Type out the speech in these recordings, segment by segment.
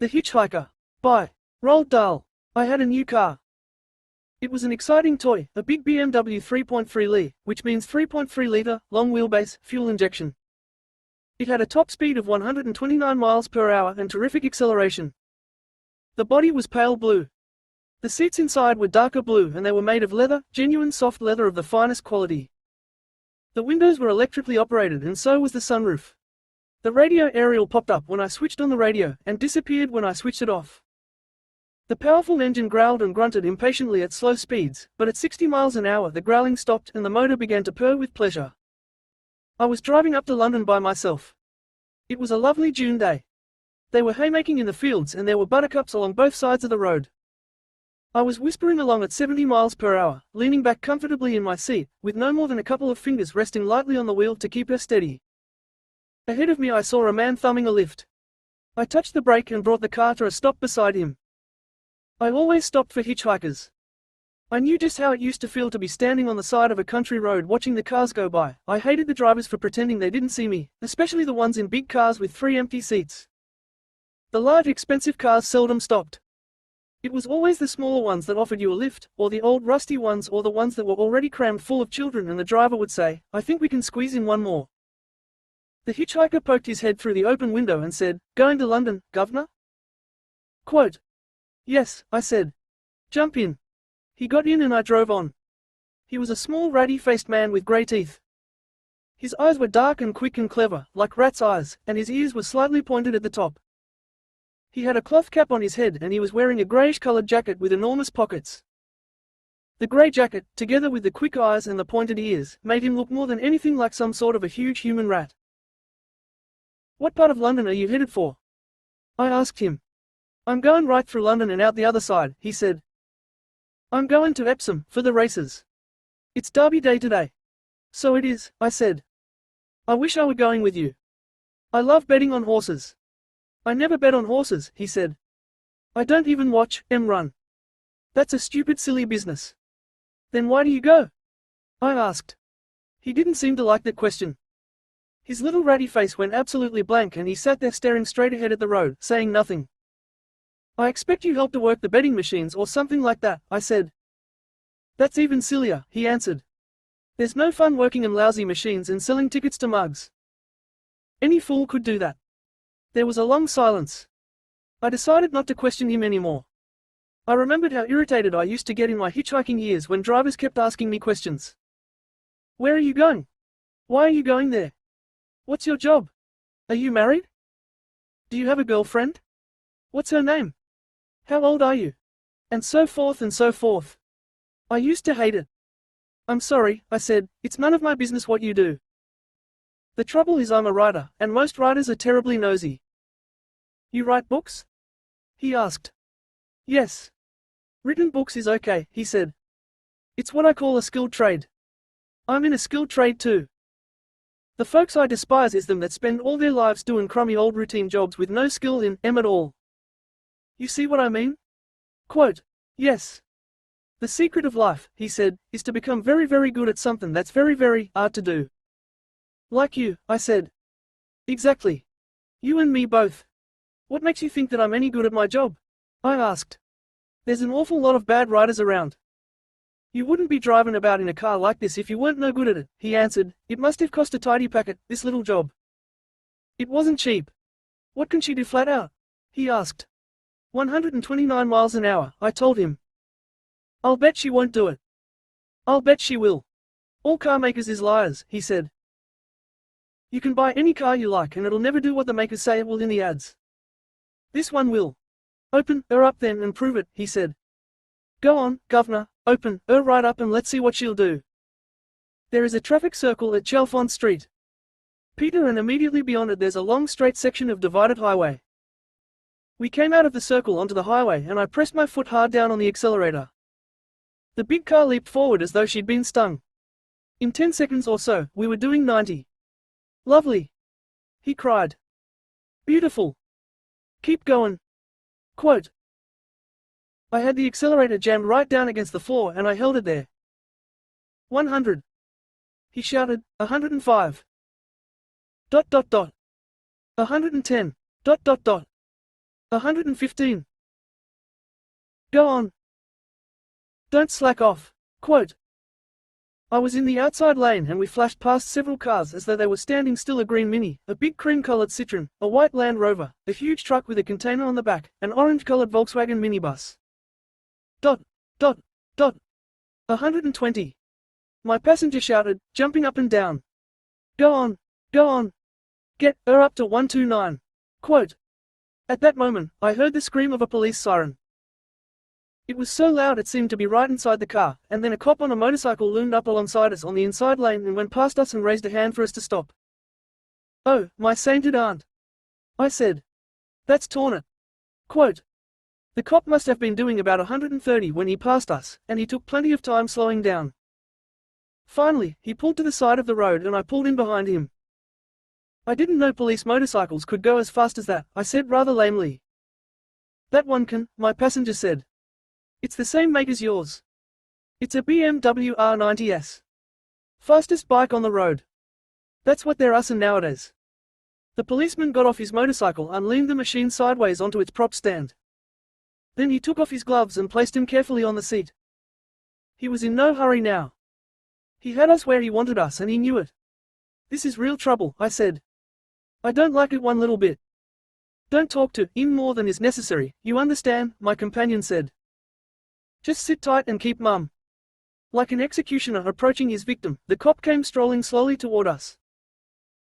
The Hitchhiker. By Roald Dahl. I had a new car. It was an exciting toy, a big BMW 3.3L, which means 3.3-liter, long wheelbase, fuel injection. It had a top speed of 129 miles per hour and terrific acceleration. The body was pale blue. The seats inside were darker blue and they were made of leather, genuine soft leather of the finest quality. The windows were electrically operated and so was the sunroof. The radio aerial popped up when I switched on the radio and disappeared when I switched it off. The powerful engine growled and grunted impatiently at slow speeds, but at 60 miles an hour the growling stopped and the motor began to purr with pleasure. I was driving up to London by myself. It was a lovely June day. They were haymaking in the fields and there were buttercups along both sides of the road. I was whispering along at 70 miles per hour, leaning back comfortably in my seat, with no more than a couple of fingers resting lightly on the wheel to keep her steady. Ahead of me I saw a man thumbing a lift. I touched the brake and brought the car to a stop beside him. I always stopped for hitchhikers. I knew just how it used to feel to be standing on the side of a country road watching the cars go by. I hated the drivers for pretending they didn't see me, especially the ones in big cars with 3 empty seats. The large expensive cars seldom stopped. It was always the smaller ones that offered you a lift, or the old rusty ones or the ones that were already crammed full of children and the driver would say, "I think we can squeeze in one more." The hitchhiker poked his head through the open window and said, "Going to London, governor?" Quote, "Yes," I said. "Jump in." He got in and I drove on. He was a small ratty-faced man with grey teeth. His eyes were dark and quick and clever, like rats' eyes, and his ears were slightly pointed at the top. He had a cloth cap on his head and he was wearing a greyish-coloured jacket with enormous pockets. The grey jacket, together with the quick eyes and the pointed ears, made him look more than anything like some sort of a huge human rat. "What part of London are you headed for?" I asked him. "I'm going right through London and out the other side," he said. "I'm going to Epsom, for the races. It's Derby Day today." "So it is," I said. "I wish I were going with you. I love betting on horses." "I never bet on horses," he said. "I don't even watch them run. That's a stupid silly business." "Then why do you go?" I asked. He didn't seem to like that question. His little ratty face went absolutely blank and he sat there staring straight ahead at the road, saying nothing. "I expect you help to work the betting machines or something like that," I said. "That's even sillier," he answered. "There's no fun working in lousy machines and selling tickets to mugs. Any fool could do that." There was a long silence. I decided not to question him anymore. I remembered how irritated I used to get in my hitchhiking years when drivers kept asking me questions. "Where are you going? Why are you going there? What's your job? Are you married? Do you have a girlfriend? What's her name? How old are you?" And so forth and so forth. I used to hate it. "I'm sorry," I said, "it's none of my business what you do." The trouble is I'm a writer, and most writers are terribly nosy. "You write books?" he asked. "Yes. Written books is okay," he said. "It's what I call a skilled trade. I'm in a skilled trade too. The folks I despise is them that spend all their lives doing crummy old routine jobs with no skill in them at all. You see what I mean?" Quote, "Yes. The secret of life," he said, "is to become very very good at something that's very very hard to do." "Like you," I said. "Exactly. You and me both. What makes you think that I'm any good at my job?" I asked. "There's an awful lot of bad writers around." "You wouldn't be driving about in a car like this if you weren't no good at it," he answered. "It must have cost a tidy packet, this little job." "It wasn't cheap." "What can she do flat out?" he asked. 129 miles an hour, I told him. "I'll bet she won't do it." "I'll bet she will. All car makers is liars," he said. "You can buy any car you like and it'll never do what the makers say it will in the ads. This one will. Open her up then and prove it," he said. "Go on, governor, open her right up and let's see what she'll do." There is a traffic circle at Chalfont Street, Peter, and immediately beyond it there's a long straight section of divided highway. We came out of the circle onto the highway and I pressed my foot hard down on the accelerator. The big car leaped forward as though she'd been stung. In 10 seconds or so, we were doing 90. "Lovely!" he cried. "Beautiful! Keep going!" Quote, I had the accelerator jammed right down against the floor and I held it there. 100. He shouted, 105. 110. 115. Go on. Don't slack off. Quote. I was in the outside lane and we flashed past several cars as though they were standing still: a green Mini, a big cream-colored Citroen, a white Land Rover, a huge truck with a container on the back, an orange-colored Volkswagen minibus. Dot, dot, dot. 120. My passenger shouted, jumping up and down. Go on, go on. Get her up to 129. Quote. At that moment, I heard the scream of a police siren. It was so loud it seemed to be right inside the car, and then a cop on a motorcycle loomed up alongside us on the inside lane and went past us and raised a hand for us to stop. Oh, my sainted aunt! I said. That's torn it. Quote. The cop must have been doing about 130 when he passed us, and he took plenty of time slowing down. Finally, he pulled to the side of the road and I pulled in behind him. I didn't know police motorcycles could go as fast as that, I said rather lamely. That one can, my passenger said. It's the same make as yours. It's a BMW R90S. Fastest bike on the road. That's what they're using nowadays. The policeman got off his motorcycle and leaned the machine sideways onto its prop stand. Then he took off his gloves and placed them carefully on the seat. He was in no hurry now. He had us where he wanted us and he knew it. This is real trouble, I said. I don't like it one little bit. Don't talk to him more than is necessary, you understand, my companion said. Just sit tight and keep mum. Like an executioner approaching his victim, the cop came strolling slowly toward us.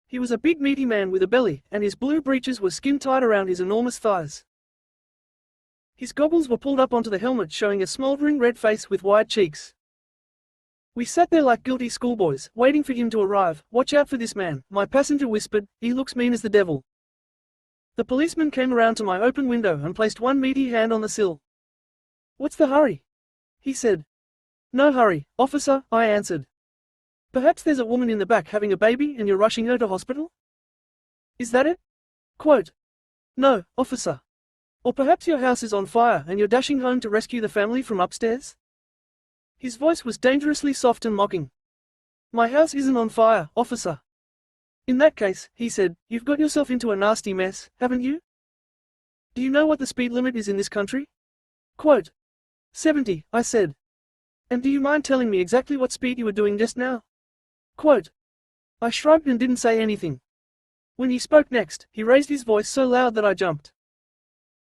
He was a big meaty man with a belly, and his blue breeches were skin-tight around his enormous thighs. His goggles were pulled up onto the helmet, showing a smoldering red face with wide cheeks. We sat there like guilty schoolboys, waiting for him to arrive. Watch out for this man, my passenger whispered, he looks mean as the devil. The policeman came around to my open window and placed one meaty hand on the sill. What's the hurry? He said. No hurry, officer, I answered. Perhaps there's a woman in the back having a baby and you're rushing her to hospital? Is that it? Quote. No, officer. Or perhaps your house is on fire and you're dashing home to rescue the family from upstairs? His voice was dangerously soft and mocking. My house isn't on fire, officer. In that case, he said, you've got yourself into a nasty mess, haven't you? Do you know what the speed limit is in this country? Quote. 70, I said. And do you mind telling me exactly what speed you were doing just now? Quote. I shrugged and didn't say anything. When he spoke next, he raised his voice so loud that I jumped.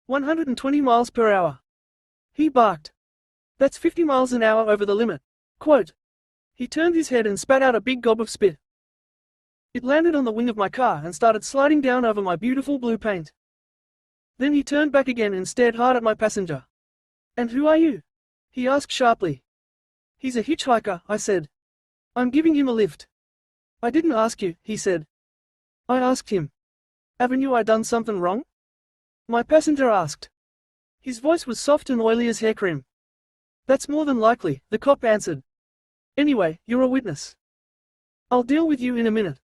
120 miles per hour. He barked. That's 50 miles an hour over the limit. Quote. He turned his head and spat out a big gob of spit. It landed on the wing of my car and started sliding down over my beautiful blue paint. Then he turned back again and stared hard at my passenger. And who are you? He asked sharply. He's a hitchhiker, I said. I'm giving him a lift. I didn't ask you, he said. I asked him. Haven't I done something wrong? My passenger asked. His voice was soft and oily as hair cream. That's more than likely, the cop answered. Anyway, you're a witness. I'll deal with you in a minute.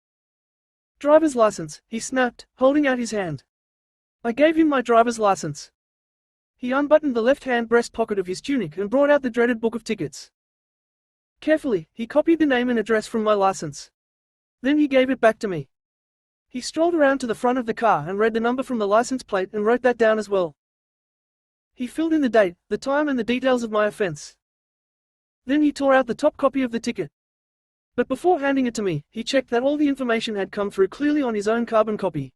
Driver's license, he snapped, holding out his hand. I gave him my driver's license. He unbuttoned the left-hand breast pocket of his tunic and brought out the dreaded book of tickets. Carefully, he copied the name and address from my license. Then he gave it back to me. He strolled around to the front of the car and read the number from the license plate and wrote that down as well. He filled in the date, the time and the details of my offense. Then he tore out the top copy of the ticket. But before handing it to me, he checked that all the information had come through clearly on his own carbon copy.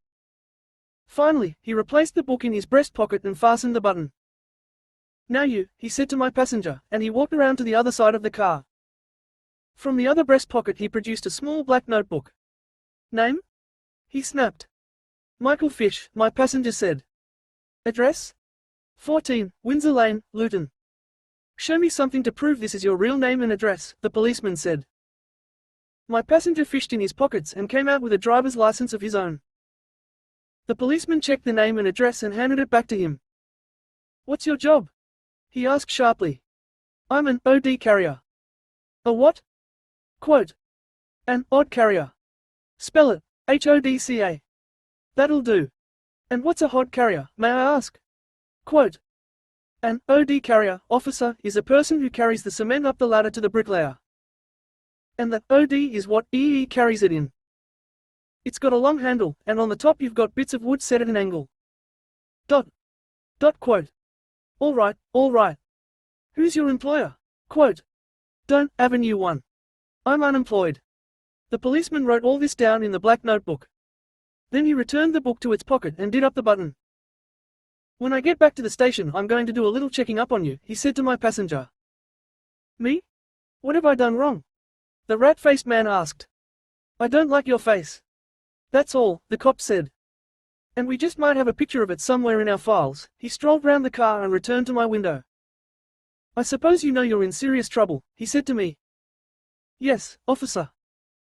Finally, he replaced the book in his breast pocket and fastened the button. Now you, he said to my passenger, and he walked around to the other side of the car. From the other breast pocket he produced a small black notebook. Name? He snapped. Michael Fish, my passenger said. Address? 14, Windsor Lane, Luton. Show me something to prove this is your real name and address, the policeman said. My passenger fished in his pockets and came out with a driver's license of his own. The policeman checked the name and address and handed it back to him. What's your job? He asked sharply. I'm an OD carrier. A what? Quote. An odd carrier. Spell it, HODCA. That'll do. And what's a hod carrier, may I ask? Quote. An OD carrier, officer, is a person who carries the cement up the ladder to the bricklayer. And the OD is what EE carries it in. It's got a long handle, and on the top you've got bits of wood set at an angle. Dot. Quote. All right, all right. Who's your employer? Quote. Don't, Avenue 1. I'm unemployed. The policeman wrote all this down in the black notebook. Then he returned the book to its pocket and did up the button. When I get back to the station, I'm going to do a little checking up on you, he said to my passenger. Me? What have I done wrong? The rat-faced man asked. I don't like your face. That's all, the cop said. And we just might have a picture of it somewhere in our files. He strolled round the car and returned to my window. I suppose you know you're in serious trouble, he said to me. Yes, officer.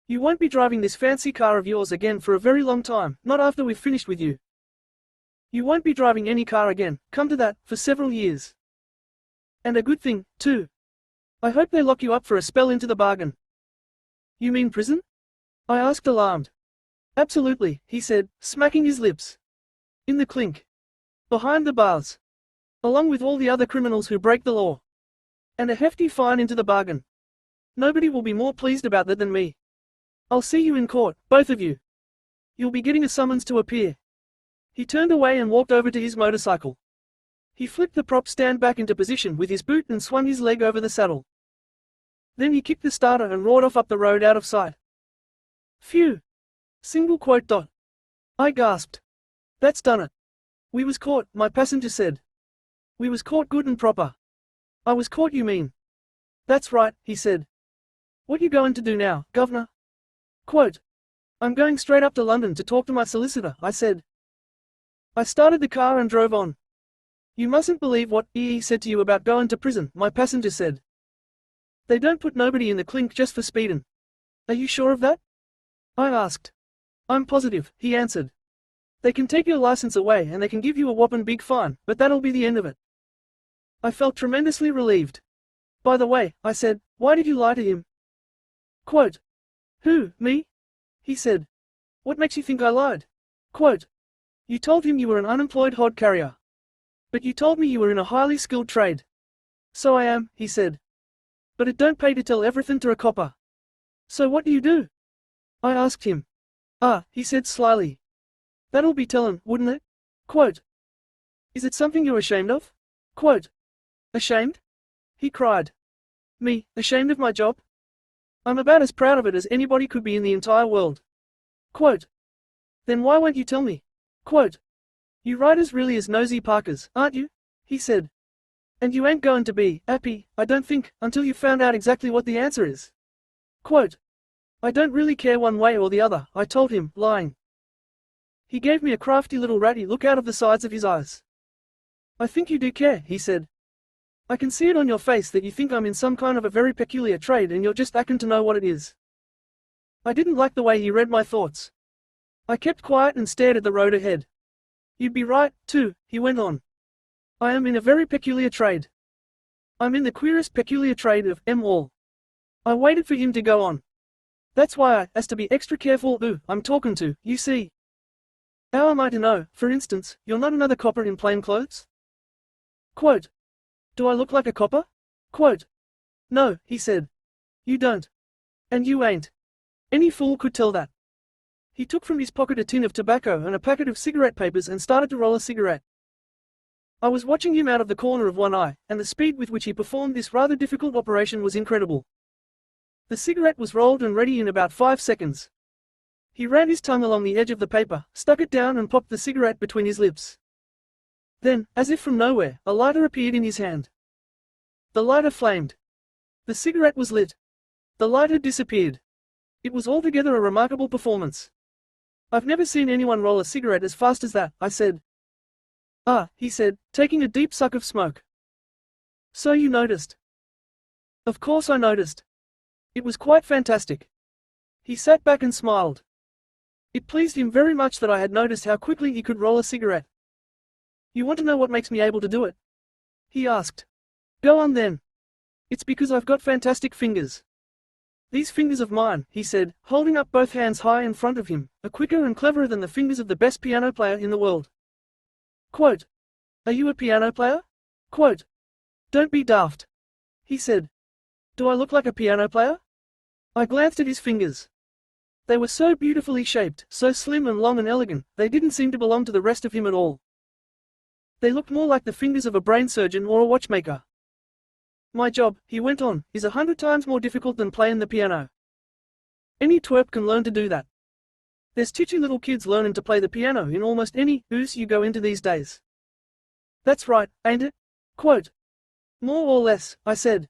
You won't be driving this fancy car of yours again for a very long time, not after we've finished with you. You won't be driving any car again, come to that, for several years. And a good thing, too. I hope they lock you up for a spell into the bargain. You mean prison? I asked alarmed. Absolutely, he said, smacking his lips. In the clink. Behind the bars. Along with all the other criminals who break the law. And a hefty fine into the bargain. Nobody will be more pleased about that than me. I'll see you in court, both of you. You'll be getting a summons to appear. He turned away and walked over to his motorcycle. He flipped the prop stand back into position with his boot and swung his leg over the saddle. Then he kicked the starter and roared off up the road out of sight. Phew! Single quote dot. I gasped. That's done it. We was caught, my passenger said. We was caught good and proper. I was caught, you mean? That's right, he said. What you going to do now, governor? Quote. I'm going straight up to London to talk to my solicitor, I said. I started the car and drove on. You mustn't believe what E.E. said to you about going to prison, my passenger said. They don't put nobody in the clink just for speeding. Are you sure of that? I asked. I'm positive, he answered. They can take your license away and they can give you a whopping big fine, but that'll be the end of it. I felt tremendously relieved. By the way, I said, why did you lie to him? Quote. Who, me? He said. What makes you think I lied? Quote. You told him you were an unemployed hod carrier. But you told me you were in a highly skilled trade. So I am, he said. But it don't pay to tell everything to a copper. So what do you do? I asked him. Ah, he said slyly. That'll be tellin', wouldn't it? Quote. Is it something you're ashamed of? Quote. Ashamed? He cried. Me, ashamed of my job? I'm about as proud of it as anybody could be in the entire world. Quote. Then why won't you tell me? Quote. You writers really is nosy Parkers, aren't you? He said. And you ain't going to be happy, I don't think, until you've found out exactly what the answer is. Quote. I don't really care one way or the other, I told him, lying. He gave me a crafty little ratty look out of the sides of his eyes. I think you do care, he said. I can see it on your face that you think I'm in some kind of a very peculiar trade and you're just acting to know what it is. I didn't like the way he read my thoughts. I kept quiet and stared at the road ahead. You'd be right, too, he went on. I am in a very peculiar trade. I'm in the queerest peculiar trade of all. I waited for him to go on. That's why I has to be extra careful who I'm talking to, you see. How am I to know, for instance, you're not another copper in plain clothes? Quote. Do I look like a copper? Quote. No, he said. You don't. And you ain't. Any fool could tell that. He took from his pocket a tin of tobacco and a packet of cigarette papers and started to roll a cigarette. I was watching him out of the corner of one eye, and the speed with which he performed this rather difficult operation was incredible. The cigarette was rolled and ready in about 5 seconds. He ran his tongue along the edge of the paper, stuck it down and popped the cigarette between his lips. Then, as if from nowhere, a lighter appeared in his hand. The lighter flamed. The cigarette was lit. The lighter disappeared. It was altogether a remarkable performance. I've never seen anyone roll a cigarette as fast as that, I said. Ah, he said, taking a deep suck of smoke. So you noticed? Of course I noticed. It was quite fantastic. He sat back and smiled. It pleased him very much that I had noticed how quickly he could roll a cigarette. You want to know what makes me able to do it? He asked. Go on then. It's because I've got fantastic fingers. These fingers of mine, he said, holding up both hands high in front of him, are quicker and cleverer than the fingers of the best piano player in the world. Quote. Are you a piano player? Quote. Don't be daft. He said. Do I look like a piano player? I glanced at his fingers. They were so beautifully shaped, so slim and long and elegant, they didn't seem to belong to the rest of him at all. They looked more like the fingers of a brain surgeon or a watchmaker. My job, he went on, is 100 times more difficult than playing the piano. Any twerp can learn to do that. There's titchy little kids learning to play the piano in almost any house you go into these days. That's right, ain't it? Quote. More or less, I said.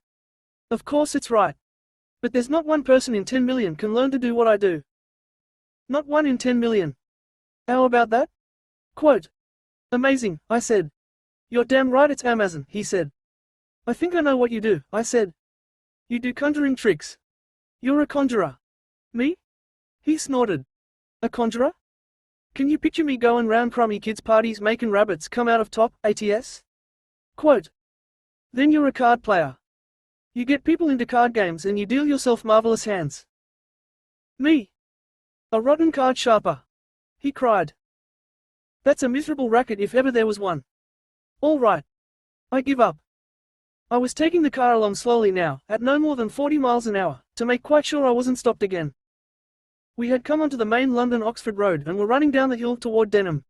Of course it's right. But there's not one person in 10 million can learn to do what I do. Not one in 10 million. How about that? Quote. Amazing, I said. You're damn right it's Amazon, he said. I think I know what you do, I said. You do conjuring tricks. You're a conjurer. Me? He snorted. A conjurer? Can you picture me going round crummy kids' parties making rabbits come out of top, ATS? Quote. Then you're a card player. You get people into card games and you deal yourself marvelous hands. Me? A rotten card sharper. He cried. That's a miserable racket if ever there was one. All right. I give up. I was taking the car along slowly now, at no more than 40 miles an hour, to make quite sure I wasn't stopped again. We had come onto the main London-Oxford road and were running down the hill toward Denham.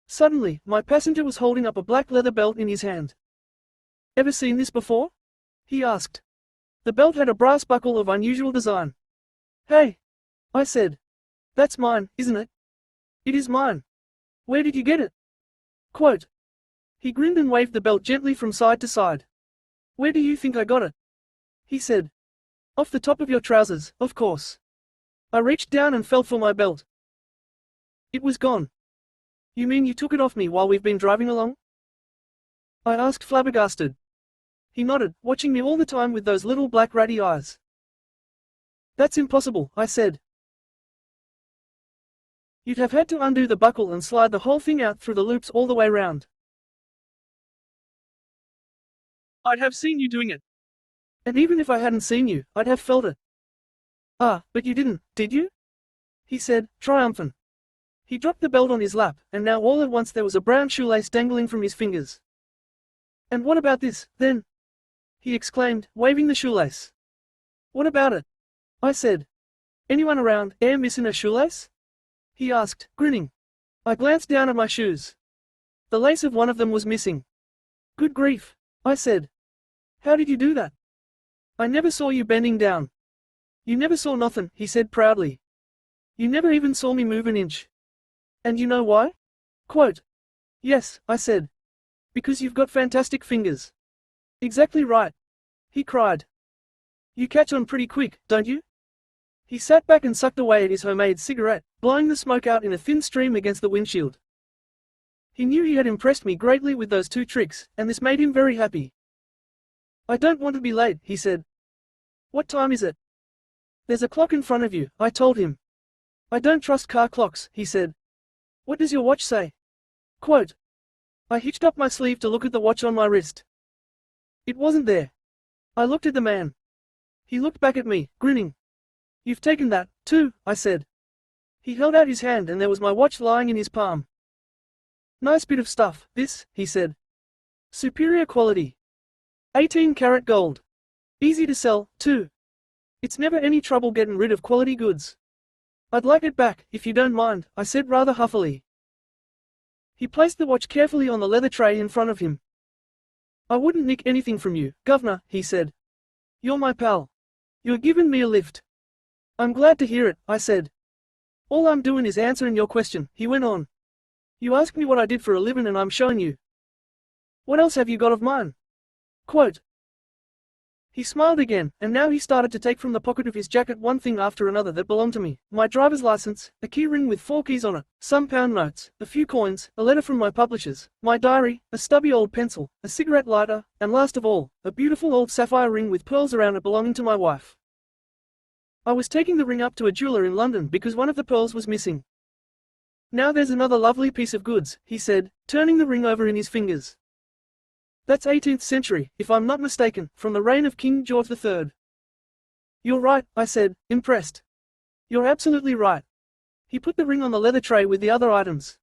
Suddenly, my passenger was holding up a black leather belt in his hand. Ever seen this before? He asked. The belt had a brass buckle of unusual design. Hey! I said. That's mine, isn't it? It is mine. Where did you get it? Quote. He grinned and waved the belt gently from side to side. Where do you think I got it? He said. Off the top of your trousers, of course. I reached down and felt for my belt. It was gone. You mean you took it off me while we've been driving along? I asked flabbergasted. He nodded, watching me all the time with those little black ratty eyes. That's impossible, I said. You'd have had to undo the buckle and slide the whole thing out through the loops all the way round. I'd have seen you doing it. And even if I hadn't seen you, I'd have felt it. Ah, but you didn't, did you? He said, triumphant. He dropped the belt on his lap, and now all at once there was a brown shoelace dangling from his fingers. And what about this, then? He exclaimed, waving the shoelace. What about it? I said. Anyone around, missing a shoelace? He asked, grinning. I glanced down at my shoes. The lace of one of them was missing. Good grief, I said. How did you do that? I never saw you bending down. You never saw nothing, he said proudly. You never even saw me move an inch. And you know why? Quote. Yes, I said. Because you've got fantastic fingers. Exactly right. He cried. You catch on pretty quick, don't you? He sat back and sucked away at his homemade cigarette, blowing the smoke out in a thin stream against the windshield. He knew he had impressed me greatly with those two tricks, and this made him very happy. I don't want to be late, he said. What time is it? There's a clock in front of you, I told him. I don't trust car clocks, he said. What does your watch say? Quote. I hitched up my sleeve to look at the watch on my wrist. It wasn't there. I looked at the man. He looked back at me, grinning. You've taken that, too, I said. He held out his hand and there was my watch lying in his palm. Nice bit of stuff, this, he said. Superior quality. 18-karat gold. Easy to sell, too. It's never any trouble getting rid of quality goods. I'd like it back, if you don't mind, I said rather huffily. He placed the watch carefully on the leather tray in front of him. I wouldn't nick anything from you, governor, he said. You're my pal. You're giving me a lift. I'm glad to hear it, I said. All I'm doing is answering your question, he went on. You asked me what I did for a living and I'm showing you. What else have you got of mine? Quote. He smiled again, and now he started to take from the pocket of his jacket one thing after another that belonged to me. My driver's license, a key ring with 4 keys on it, some pound notes, a few coins, a letter from my publishers, my diary, a stubby old pencil, a cigarette lighter, and last of all, a beautiful old sapphire ring with pearls around it belonging to my wife. I was taking the ring up to a jeweler in London because one of the pearls was missing. Now there's another lovely piece of goods, he said, turning the ring over in his fingers. That's 18th century, if I'm not mistaken, from the reign of King George III. You're right, I said, impressed. You're absolutely right. He put the ring on the leather tray with the other items.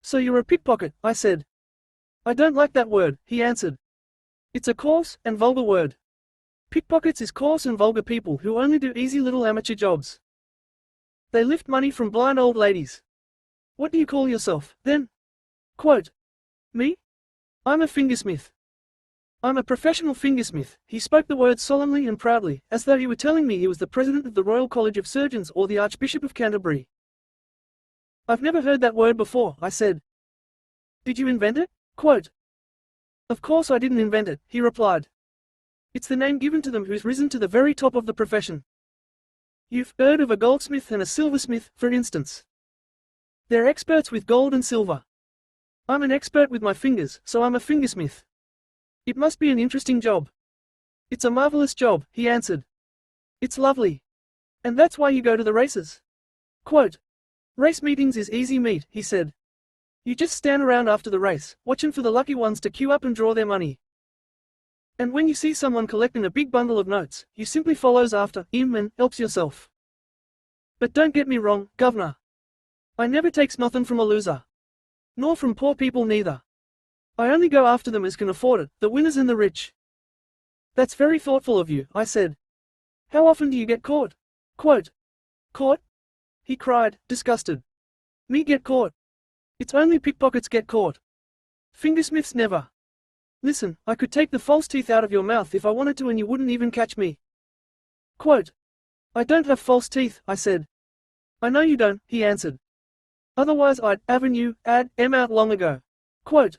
So you're a pickpocket, I said. I don't like that word, he answered. It's a coarse and vulgar word. Pickpockets is coarse and vulgar people who only do easy little amateur jobs. They lift money from blind old ladies. What do you call yourself, then? Quote. Me? I'm a fingersmith. I'm a professional fingersmith. He spoke the words solemnly and proudly, as though he were telling me he was the president of the Royal College of Surgeons or the Archbishop of Canterbury. I've never heard that word before, I said. Did you invent it? Quote. Of course I didn't invent it, he replied. It's the name given to them who's risen to the very top of the profession. You've heard of a goldsmith and a silversmith, for instance. They're experts with gold and silver. I'm an expert with my fingers, so I'm a fingersmith. It must be an interesting job. It's a marvelous job, he answered. It's lovely. And that's why you go to the races. Quote. Race meetings is easy meat, he said. You just stand around after the race, watching for the lucky ones to queue up and draw their money. And when you see someone collecting a big bundle of notes, you simply follows after him and helps yourself. But don't get me wrong, governor. I never takes nothing from a loser. Nor from poor people neither. I only go after them as can afford it, the winners and the rich. That's very thoughtful of you, I said. How often do you get caught? Quote. Caught? He cried, disgusted. Me get caught. It's only pickpockets get caught. Fingersmiths never. Listen, I could take the false teeth out of your mouth if I wanted to and you wouldn't even catch me. Quote. I don't have false teeth, I said. I know you don't, he answered. Otherwise I'd add M out long ago. Quote.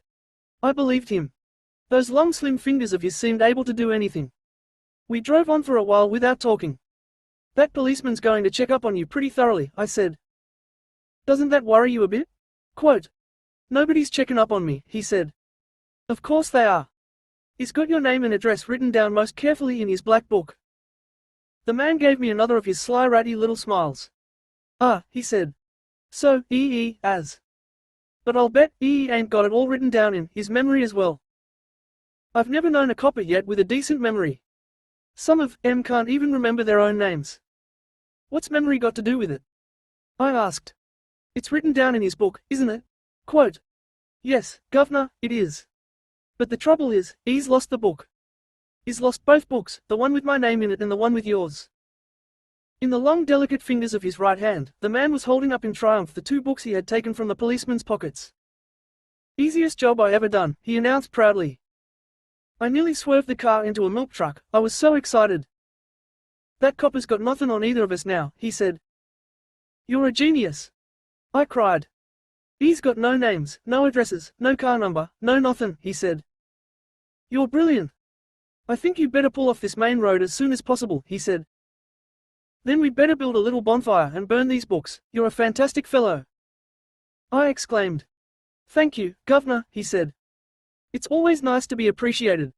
I believed him. Those long slim fingers of his seemed able to do anything. We drove on for a while without talking. That policeman's going to check up on you pretty thoroughly, I said. Doesn't that worry you a bit? Quote. Nobody's checking up on me, he said. Of course they are. He's got your name and address written down most carefully in his black book. The man gave me another of his sly ratty little smiles. Ah, he said. So, as. But I'll bet ain't got it all written down in his memory as well. I've never known a copper yet with a decent memory. Some of 'em can't even remember their own names. What's memory got to do with it? I asked. It's written down in his book, isn't it? Quote. Yes, governor, it is. But the trouble is, he's lost the book. He's lost both books, the one with my name in it and the one with yours. In the long delicate fingers of his right hand, the man was holding up in triumph the two books he had taken from the policeman's pockets. Easiest job I ever done, he announced proudly. I nearly swerved the car into a milk truck, I was so excited. That copper's got nothing on either of us now, he said. You're a genius. I cried. He's got no names, no addresses, no car number, no nothing, he said. You're brilliant. I think you'd better pull off this main road as soon as possible, he said. Then we'd better build a little bonfire and burn these books. You're a fantastic fellow. I exclaimed. Thank you, governor, he said. It's always nice to be appreciated.